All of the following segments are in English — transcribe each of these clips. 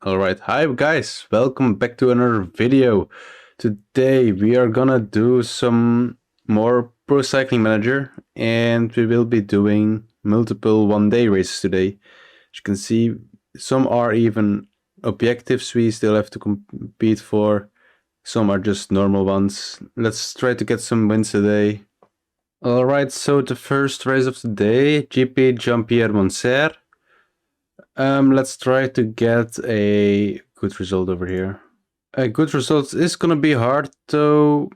Alright, hi guys, welcome back to another video. Today we are gonna do some more Pro Cycling Manager and we will be doing multiple one-day races today. As you can see, some are even objectives we still have to compete for. Some are just normal ones. Let's try to get some wins today. Alright, so the first race of the day, GP Jean-Pierre Monser. Let's try to get a good result over here. A good result is gonna be hard though,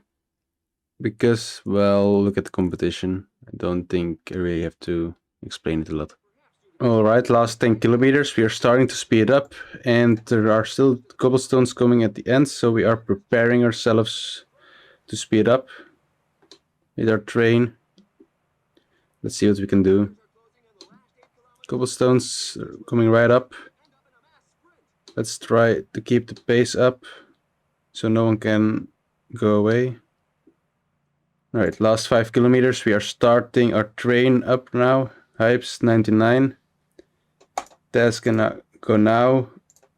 because, well, look at the competition. I don't think I really have to explain it a lot. Alright, last 10 kilometers, we are starting to speed up, and there are still cobblestones coming at the end, so we are preparing ourselves to speed up with our train. Let's see what we can do. Cobblestones coming right up. Let's try to keep the pace up so no one can go away. Alright, last 5 kilometers. We are starting our train up now. Hypes 99. Taz can go now.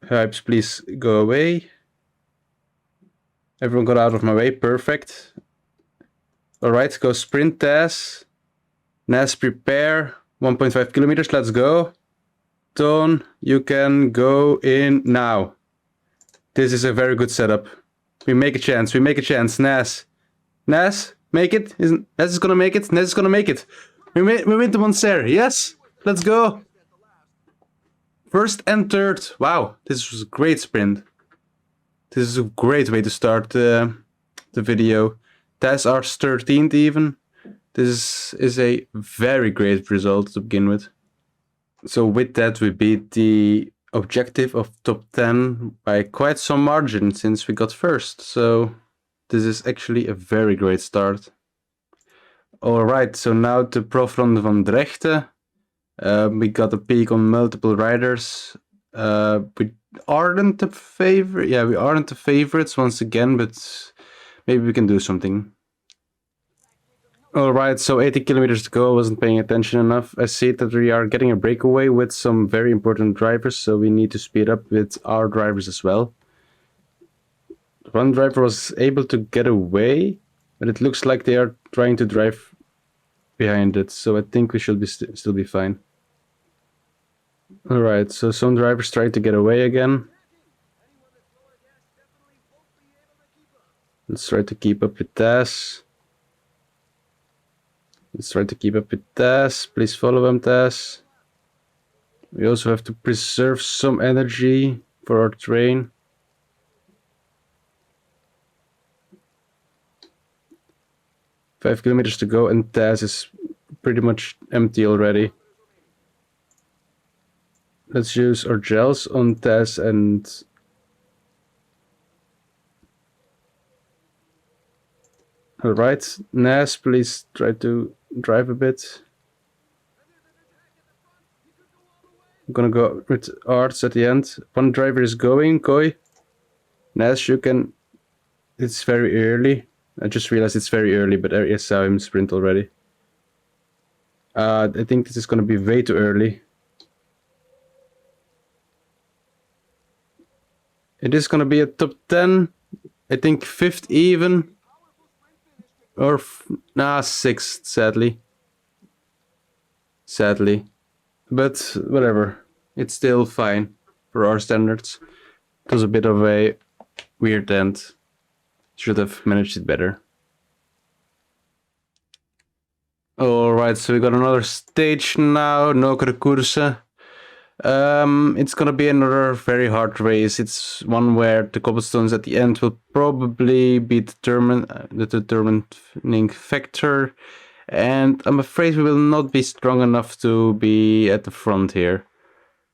Hypes, please go away. Everyone got out of my way. Perfect. Alright, go sprint Taz. Nas, prepare. 1.5 kilometers. Let's go. Ton, you can go in now. This is a very good setup. We make a chance. We make a chance. Nas, make it. Nas is gonna make it. Nas is gonna make it. We win the Monser. Yes. Let's go. First and third. Wow, this was a great sprint. This is a great way to start the video. That's our 13th even. This is a very great result to begin with. So with that, we beat the objective of top 10 by quite some margin since we got first. So this is actually a very great start. Alright, so now the Profronde van Drechte. We got a peak on multiple riders. We aren't the favorite. Yeah, we aren't the favorites once again, but maybe we can do something. Alright, so 80 kilometers to go. I wasn't paying attention enough. I see that we are getting a breakaway with some very important drivers, so we need to speed up with our drivers as well. One driver was able to get away, but it looks like they are trying to drive behind it, so I think we should still be fine. Alright, so some drivers tried to get away again. Let's try to keep up with Taz. Let's try to keep up with Taz. Please follow him, Taz. We also have to preserve some energy for our train. Five kilometers to go and Taz is pretty much empty already. Let's use our gels on Taz and... Alright, Nas, please try to drive a bit. I'm gonna go with Arts at the end. One driver is going, Koi. Nas, you can... It's very early. I just realized it's very early, but I saw him sprint already. I think this is gonna be way too early. It is gonna be a top 10. I think 5th even. Or, nah, 6th, sadly. Sadly. But, whatever. It's still fine for our standards. It was a bit of a weird end. Should have managed it better. Alright, so we got another stage now. Nokere Koerse. It's gonna be another very hard race. It's one where the cobblestones at the end will probably be the determining factor, and I'm afraid we will not be strong enough to be at the front here.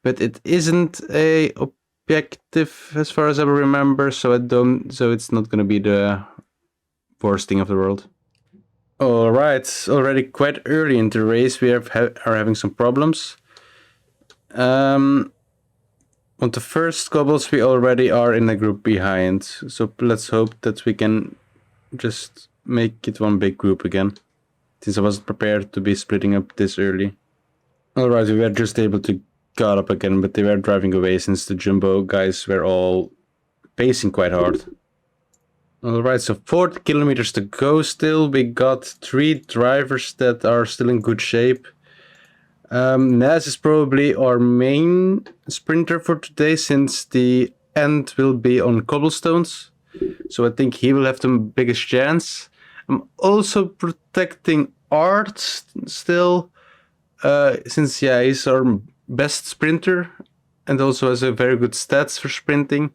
But it isn't a objective as far as I remember, so it's not gonna be the worst thing of the world. Alright, already quite early in the race we are having some problems. On the first cobbles we already are in a group behind, so let's hope that we can just make it one big group again, since I wasn't prepared to be splitting up this early. Alright, we were just able to caught up again, but they were driving away since the Jumbo guys were all pacing quite hard. Alright, so 40 kilometers to go still. We got 3 drivers that are still in good shape. Naz is probably our main sprinter for today since the end will be on cobblestones. So I think he will have the biggest chance. I'm also protecting Art still, since he's our best sprinter and also has a very good stats for sprinting.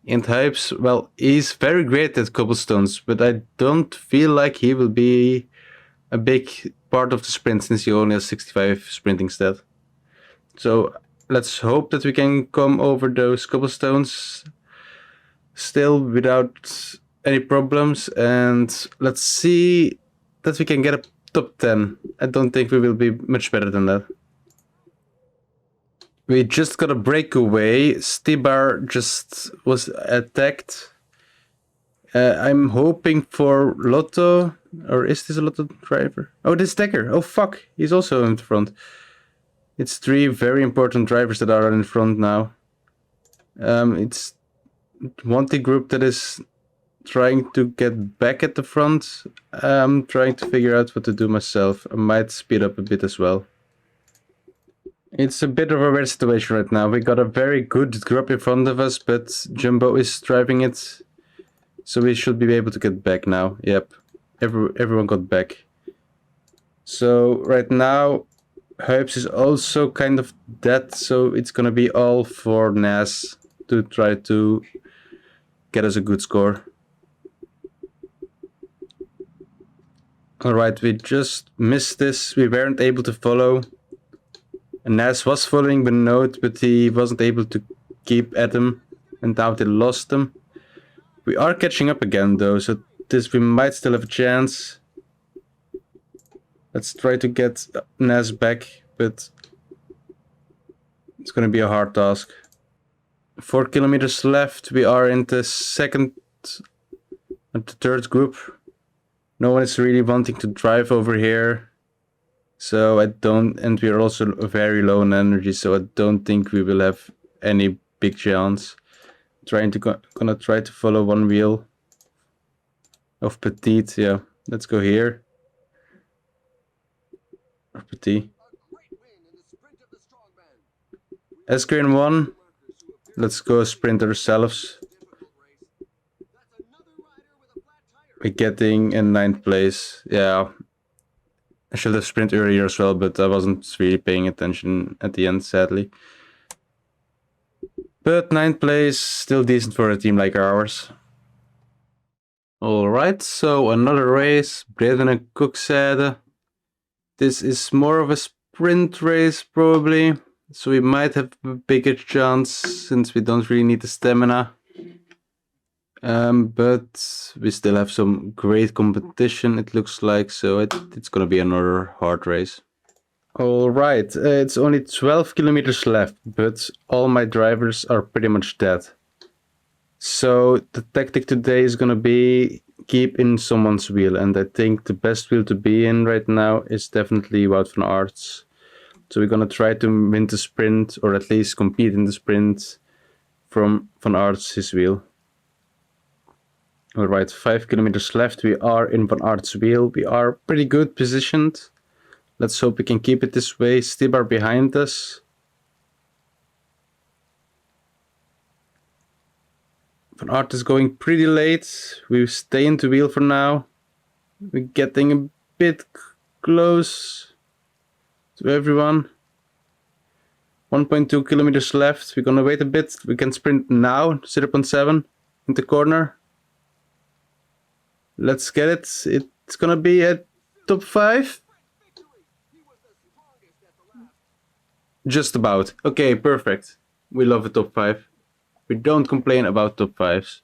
And Hypes, well, he's very great at cobblestones, but I don't feel like he will be a big part of the sprint since he only has 65 sprinting stat. So let's hope that we can come over those cobblestones still without any problems, and let's see that we can get a top 10. I don't think we will be much better than that. We just got a breakaway. Stibar just was attacked. I'm hoping for Lotto, or is this a Lotto driver? Oh, this Decker. Oh fuck, he's also in front. It's 3 very important drivers that are in front now. It's Wanty group that is trying to get back at the front. I'm trying to figure out what to do myself. I might speed up a bit as well. It's a bit of a weird situation right now. We got a very good group in front of us, but Jumbo is driving it. So we should be able to get back now. Yep, everyone got back. So right now, Hypes is also kind of dead, so it's gonna be all for Nas to try to get us a good score. Alright, we just missed this. We weren't able to follow. Nas was following Benoit, but he wasn't able to keep at him, and now they lost him. We are catching up again though, so this we might still have a chance. Let's try to get Nas back, but it's gonna be a hard task. 4 kilometers left. We are in the second and the third group. No one is really wanting to drive over here. So I don't, and we are also very low on energy, so I don't think we will have any big chance. Gonna try to follow one wheel of Petite. Yeah, let's go here. Or Petit. S-Green 1. Let's go sprint ourselves. We're getting in 9th place. Yeah. I should have sprinted earlier as well, but I wasn't really paying attention at the end, sadly. But 9th place, still decent for a team like ours. Alright, so another race. Breden and Cook said this is more of a sprint race probably. So we might have a bigger chance since we don't really need the stamina. But we still have some great competition, it looks like, so it's gonna be another hard race. Alright, it's only 12 kilometers left, but all my drivers are pretty much dead. So the tactic today is gonna be keep in someone's wheel, and I think the best wheel to be in right now is definitely Wout van Aert's. So we're gonna try to win the sprint, or at least compete in the sprint from Van Aert's his wheel. Alright, 5 kilometers left. We are in Van Aert's wheel. We are pretty good positioned. Let's hope we can keep it this way. Stibar behind us. Van Aert is going pretty late. We stay in the wheel for now. We're getting a bit close to everyone. 1.2 kilometers left. We're gonna wait a bit. We can sprint now. 0.7 in the corner. Let's get it. It's gonna be at top 5. Just about. Okay, perfect. We love a top 5. We don't complain about top 5s.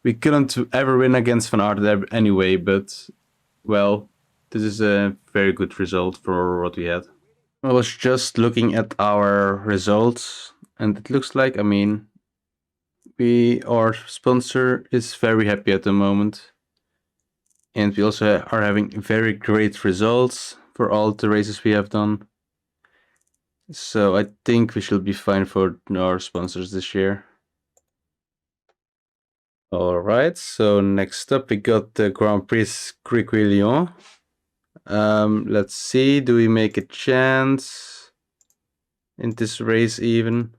We couldn't ever win against Van Aert anyway, but, well, this is a very good result for what we had. I was just looking at our results, and it looks like, I mean, our sponsor is very happy at the moment. And we also are having very great results for all the races we have done. So I think we should be fine for our sponsors this year. Alright, so next up we got the Grand Prix Criquillon. Let's see, do we make a chance in this race even?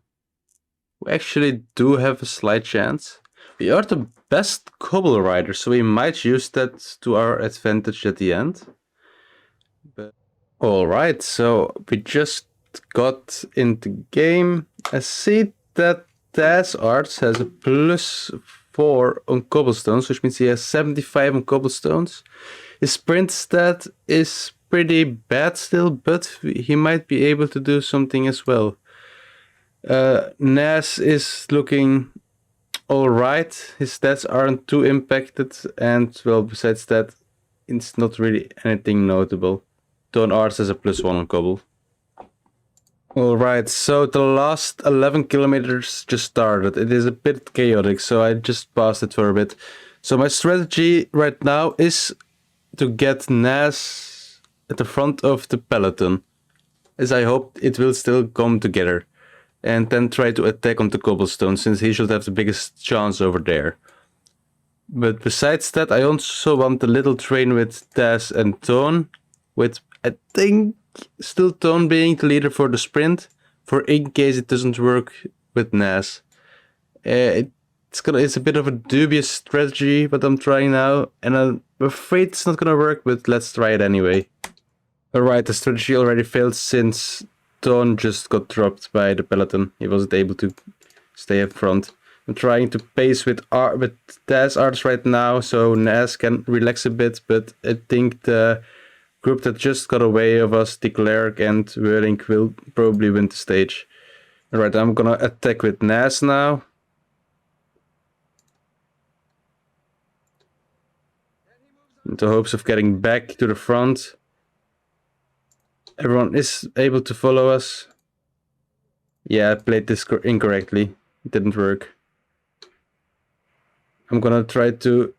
We actually do have a slight chance. We are the best cobble rider, so we might use that to our advantage at the end. Alright, so we just got into game. I see that Das Arts has a +4 on cobblestones, which means he has 75 on cobblestones. His sprint stat is pretty bad still, but he might be able to do something as well. Nas is looking alright. His stats aren't too impacted, and well, besides that, it's not really anything notable. Don Arts has a +1 on cobble. Alright, so the last 11 kilometers just started. It is a bit chaotic, so I just paused it for a bit. So my strategy right now is to get Nas at the front of the peloton, as I hope it will still come together. And then try to attack on the cobblestone, since he should have the biggest chance over there. But besides that, I also want the little train with Taz and Tone, with I think still Tone being the leader for the sprint, for in case it doesn't work with Nas. It's a bit of a dubious strategy, but I'm trying now, and I'm afraid it's not gonna work, but let's try it anyway. Alright, the strategy already failed since Tone just got dropped by the peloton. He wasn't able to stay up front. I'm trying to pace with Taz Arts right now, so Nas can relax a bit, but I think the group that just got away of us, De Klerk and Whirling, will probably win the stage. Alright, I'm gonna attack with Nas now. In the hopes of getting back to the front. Everyone is able to follow us. Yeah, I played this incorrectly. It didn't work. I'm gonna try to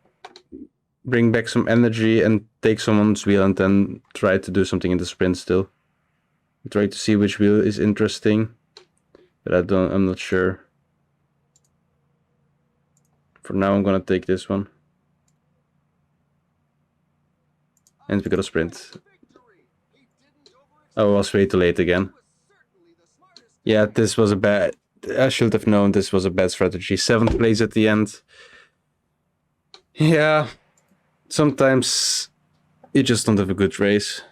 bring back some energy and take someone's wheel and then try to do something in the sprint still. Try to see which wheel is interesting, but I'm not sure. For now I'm gonna take this one. And we got a sprint. Oh, I was way too late again. Yeah, this was a bad... I should have known this was a bad strategy. 7th place at the end. Yeah, sometimes you just don't have a good race.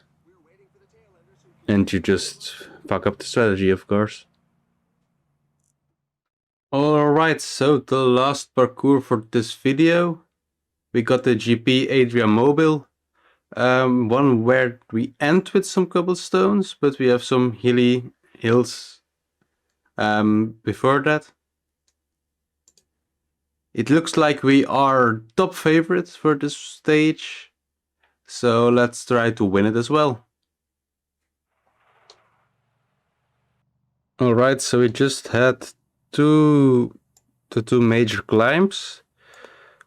And you just fuck up the strategy, of course. Alright, so the last parkour for this video. We got the GP Adria Mobile. One where we end with some cobblestones, but we have some hilly hills before that. It looks like we are top favorites for this stage, so let's try to win it as well. Alright, so we just had the two major climbs.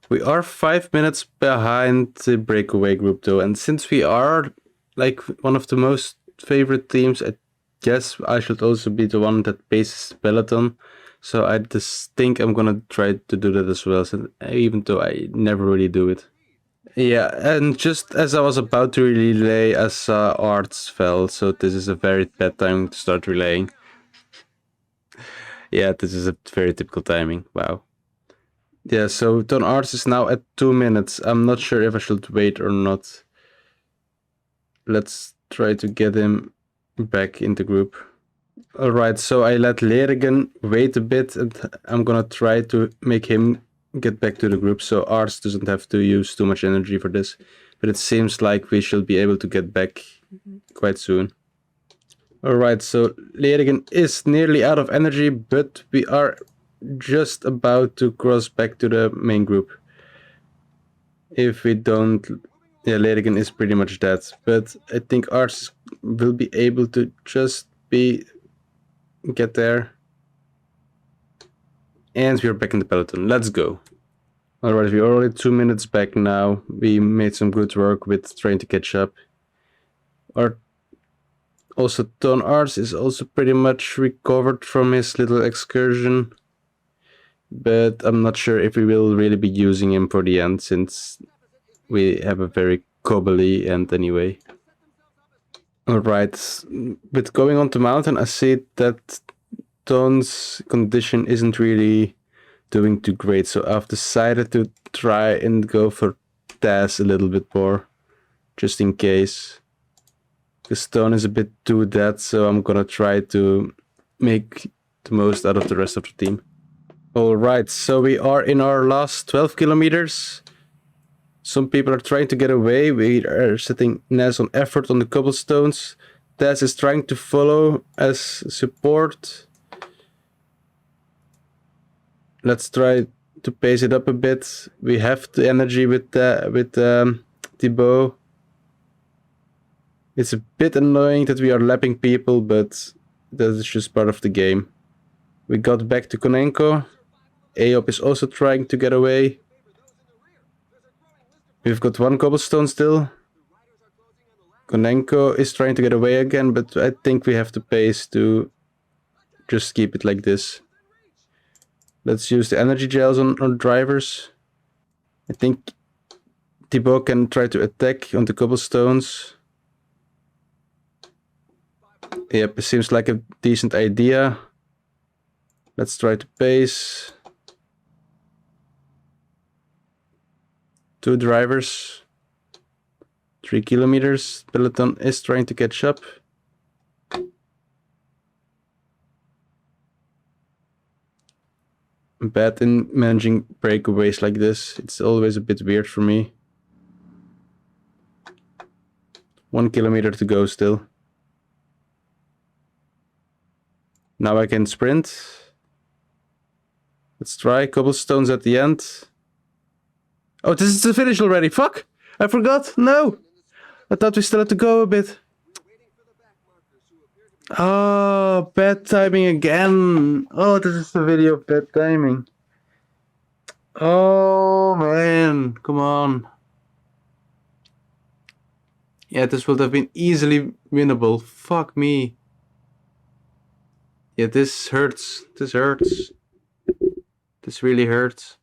We are 5 minutes behind the breakaway group though, and since we are like one of the most favorite teams, I guess I should also be the one that paces peloton. So I just think I'm gonna try to do that as well, even though I never really do it. Yeah, and just as I was about to relay, I saw Arts fell, so this is a very bad time to start relaying. Yeah, this is a very typical timing, wow. Yeah, so Don Arts is now at 2 minutes. I'm not sure if I should wait or not. Let's try to get him back in the group. Alright, so I let Lerigen wait a bit, and I'm gonna try to make him get back to the group so Arts doesn't have to use too much energy for this. But it seems like we should be able to get back quite soon. Alright, so Lerigen is nearly out of energy, but we are just about to cross back to the main group. If we don't... Yeah, Lerigen is pretty much dead, but I think Arts will be able to just get there. And we're back in the peloton. Let's go. Alright, we're already 2 minutes back now. We made some good work with trying to catch up. Also, Ton Arts is also pretty much recovered from his little excursion. But I'm not sure if we will really be using him for the end, since we have a very cobbly end anyway. Alright, but going on to mountain, I see that Ton's condition isn't really doing too great, so I've decided to try and go for Taz a little bit more, just in case. Because Ton is a bit too dead, so I'm gonna try to make the most out of the rest of the team. Alright, so we are in our last 12 kilometers. Some people are trying to get away. We are setting Naz on effort on the cobblestones. Taz is trying to follow as support. Let's try to pace it up a bit. We have the energy with Thibaut. It's a bit annoying that we are lapping people, but that is just part of the game. We got back to Konenko. Aop is also trying to get away. We've got one cobblestone still. Konenko is trying to get away again, but I think we have the pace to just keep it like this. Let's use the energy gels on drivers. I think Thibaut can try to attack on the cobblestones. Yep, it seems like a decent idea. Let's try to pace. 2 drivers. 3 kilometers. Peloton is trying to catch up. I'm bad in managing breakaways like this. It's always a bit weird for me. 1 kilometer to go still. Now I can sprint. Let's try cobblestones at the end. Oh, this is the finish already. Fuck! I forgot. No! I thought we still had to go a bit. Oh, bad timing again. Oh, this is the video of bad timing. Oh, man. Come on. Yeah, this would have been easily winnable. Fuck me. Yeah, this hurts. This hurts. This really hurts.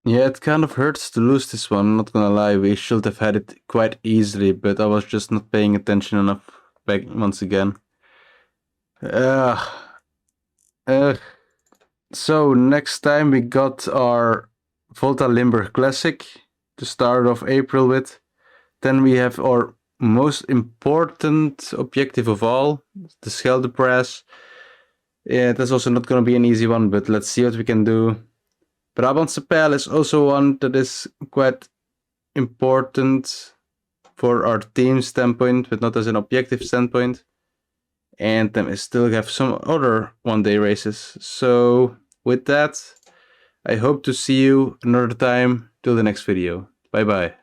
Yeah, it kind of hurts to lose this one, not gonna lie. We should have had it quite easily, but I was just not paying attention enough back once again. So next time we got our Volta Limburg Classic to start off April with. Then we have our most important objective of all, the Scheldepress. Yeah, that's also not gonna be an easy one, but let's see what we can do. Brabantse Pijl is also one that is quite important for our team standpoint, but not as an objective standpoint. And then we still have some other one-day races. So with that, I hope to see you another time till the next video. Bye bye.